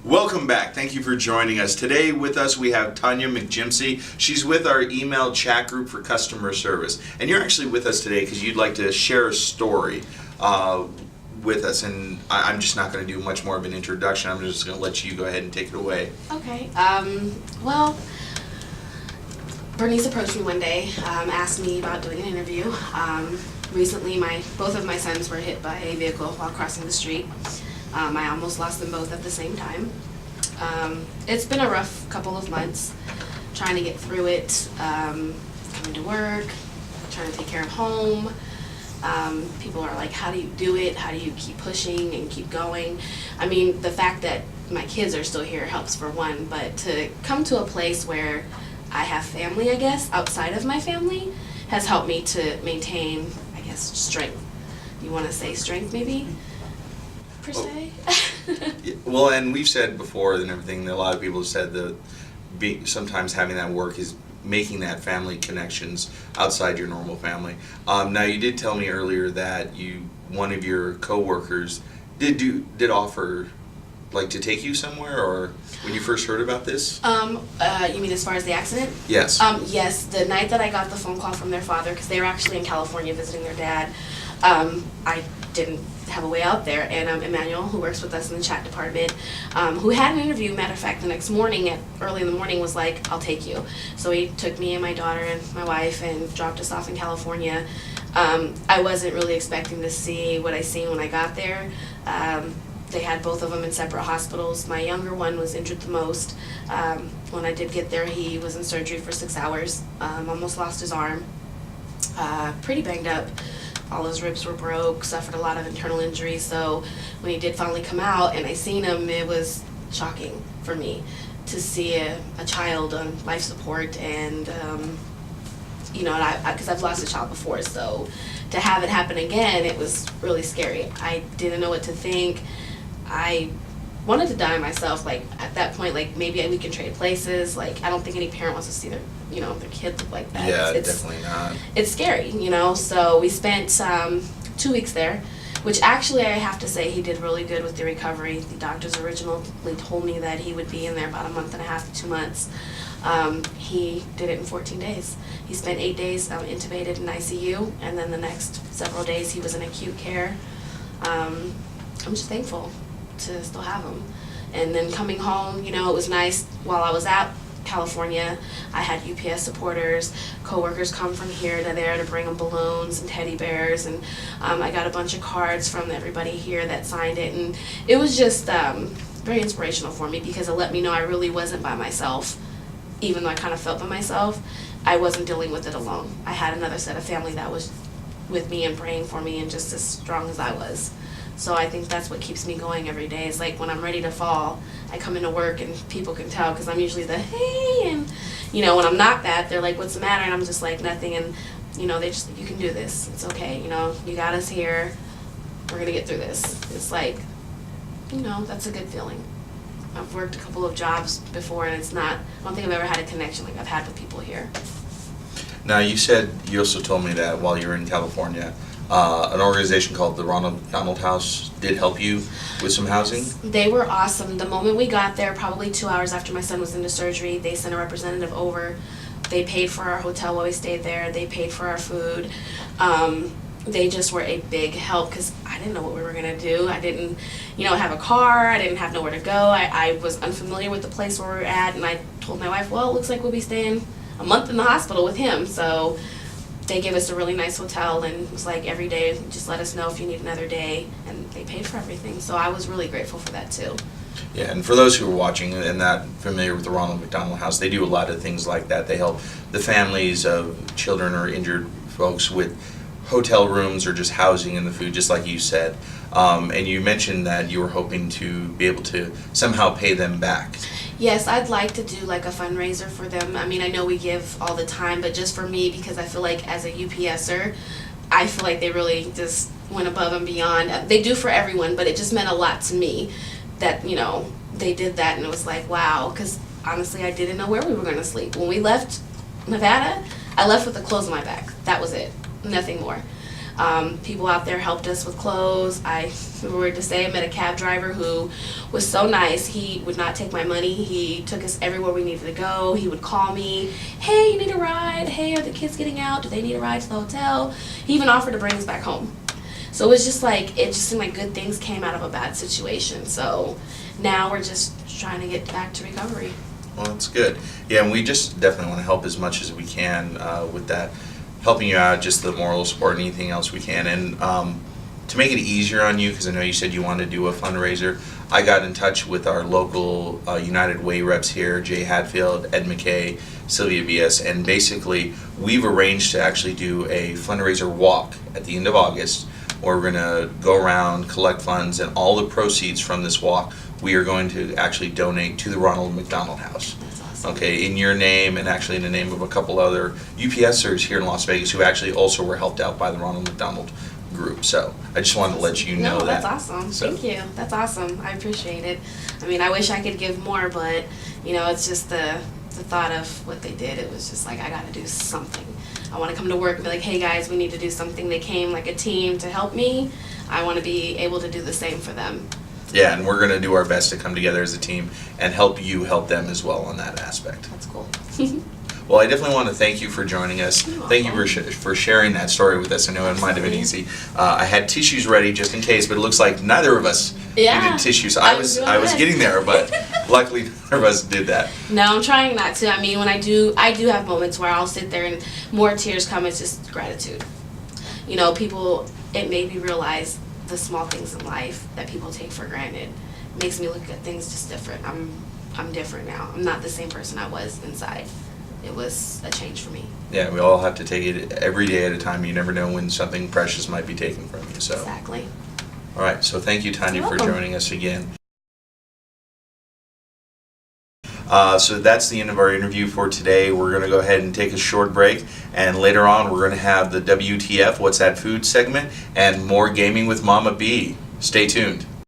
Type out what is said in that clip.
Welcome back. Thank you for joining us. Today with us we have Tanya McGimsey. She's with our email chat group for customer service. And you're actually with us today because you'd like to share a story with us. And I'm just not going to do much more of an introduction. I'm just going to let you go ahead and take it away. Okay. Well, Bernice approached me one day, asked me about doing an interview. Recently, both of my sons were hit by a vehicle while crossing the street. I almost lost them both at the same time. It's been a rough couple of months trying to get through it, coming to work, trying to take care of home. People are like, how do you do it? How do you keep pushing and keep going? I mean, the fact that my kids are still here helps for one, but to come to a place where I have family, I guess, outside of my family, has helped me to maintain, I guess, strength. You want to say strength, maybe? Per se? Well, and we've said before and everything, that a lot of people have said that sometimes having that work is making that family connections outside your normal family. Now, you did tell me earlier that one of your coworkers did offer, like, to take you somewhere, or when you first heard about this? You mean as far as the accident? Yes. Yes, the night that I got the phone call from their father, because they were actually in California visiting their dad, I didn't have a way out there, and Emmanuel, who works with us in the chat department, who had an interview, matter of fact, the next morning, early in the morning, was like, I'll take you. So he took me and my daughter and my wife and dropped us off in California. I wasn't really expecting to see what I seen when I got there. They had both of them in separate hospitals. My younger one was injured the most. When I did get there, he was in surgery for 6 hours, almost lost his arm, pretty banged up. All his ribs were broke, suffered a lot of internal injuries. So when he did finally come out and I seen him, it was shocking for me to see a child on life support, and you know, because I've lost a child before, so to have it happen again, it was really scary. I didn't know what to think. I wanted to die myself. Like, at that point, like, maybe we can trade places. Like, I don't think any parent wants to see their kid look like that. Yeah, it's definitely not. It's scary, so we spent 2 weeks there, which actually I have to say he did really good with the recovery. The doctors originally told me that he would be in there about a month and a half to 2 months. He did it in 14 days. He spent 8 days intubated in ICU, and then the next several days he was in acute care. I'm just thankful to still have him. And then coming home, it was nice. While I was out California, I had UPS supporters, coworkers come from here to there to bring them balloons and teddy bears, and I got a bunch of cards from everybody here that signed it, and it was just very inspirational for me, because it let me know I really wasn't by myself. Even though I kind of felt by myself, I wasn't dealing with it alone. I had another set of family that was with me and praying for me and just as strong as I was. So I think that's what keeps me going every day. It's like when I'm ready to fall, I come into work and people can tell, because I'm usually the, hey, and when I'm not that, they're like, what's the matter? And I'm just like, nothing. And they just, you can do this. It's okay. You got us here. We're going to get through this. It's like, that's a good feeling. I've worked a couple of jobs before, and I don't think I've ever had a connection like I've had with people here. Now, you also told me that while you were in California, an organization called the Ronald McDonald House did help you with some housing? They were awesome. The moment we got there, probably 2 hours after my son was into surgery, they sent a representative over. They paid for our hotel while we stayed there. They paid for our food. They just were a big help, because I didn't know what we were going to do. I didn't, have a car. I didn't have nowhere to go. I was unfamiliar with the place where we were at, and I told my wife, well, it looks like we'll be staying a month in the hospital with him. So they gave us a really nice hotel, and it was like every day, just let us know if you need another day, and they paid for everything. So I was really grateful for that too. Yeah, and for those who are watching and not familiar with the Ronald McDonald House, they do a lot of things like that. They help the families of children or injured folks with hotel rooms or just housing and the food, just like you said. And you mentioned that you were hoping to be able to somehow pay them back. Yes, I'd like to do like a fundraiser for them. I mean, I know we give all the time, but just for me, because I feel like as a UPSer, I feel like they really just went above and beyond. They do for everyone, but it just meant a lot to me that, they did that, and it was like, wow, because honestly, I didn't know where we were going to sleep. When we left Nevada, I left with the clothes on my back. That was it. Nothing more. People out there helped us with clothes. I remember to say I met a cab driver who was so nice. He would not take my money. He took us everywhere we needed to go. He would call me, hey, you need a ride? Hey, are the kids getting out? Do they need a ride to the hotel? He even offered to bring us back home. So it was just like, it just seemed like good things came out of a bad situation. So now we're just trying to get back to recovery. Well, that's good. Yeah, and we just definitely want to help as much as we can with that, helping you out, just the moral support, and anything else we can. And to make it easier on you, because I know you said you wanted to do a fundraiser, I got in touch with our local United Way reps here, Jay Hadfield, Ed McKay, Sylvia Bias, and basically we've arranged to actually do a fundraiser walk at the end of August, where we're going to go around, collect funds, and all the proceeds from this walk we are going to actually donate to the Ronald McDonald House. That's awesome. Okay, in your name and actually in the name of a couple other UPSers here in Las Vegas who actually also were helped out by the Ronald McDonald group. So I just wanted to let you know No, that. that's awesome. So- Thank you. That's awesome. I appreciate it. I mean, I wish I could give more, but it's just the thought of what they did. It was just like, I got to do something. I want to come to work and be like, hey guys, we need to do something. They came like a team to help me. I want to be able to do the same for them. Yeah, and we're going to do our best to come together as a team and help you help them as well on that aspect. That's cool. Well, I definitely want to thank you for joining us. You're Thank you welcome. for sharing that story with us. I know it might have been easy. I had tissues ready just in case, but it looks like neither of us Yeah, needed tissues. I was doing getting there, but luckily neither of us did that. No, I'm trying not to. I mean, when I do have moments where I'll sit there and more tears come. It's just gratitude. People, it made me realize the small things in life that people take for granted. It makes me look at things just different. I'm different now. I'm not the same person I was inside. It was a change for me. Yeah, we all have to take it every day at a time. You never know when something precious might be taken from you. So, Exactly. all right. So thank you, Tanya, You're for welcome. joining us again. So that's the end of our interview for today. We're going to go ahead and take a short break, and later on we're going to have the WTF, What's That Food segment, and more Gaming with Mama B. Stay tuned.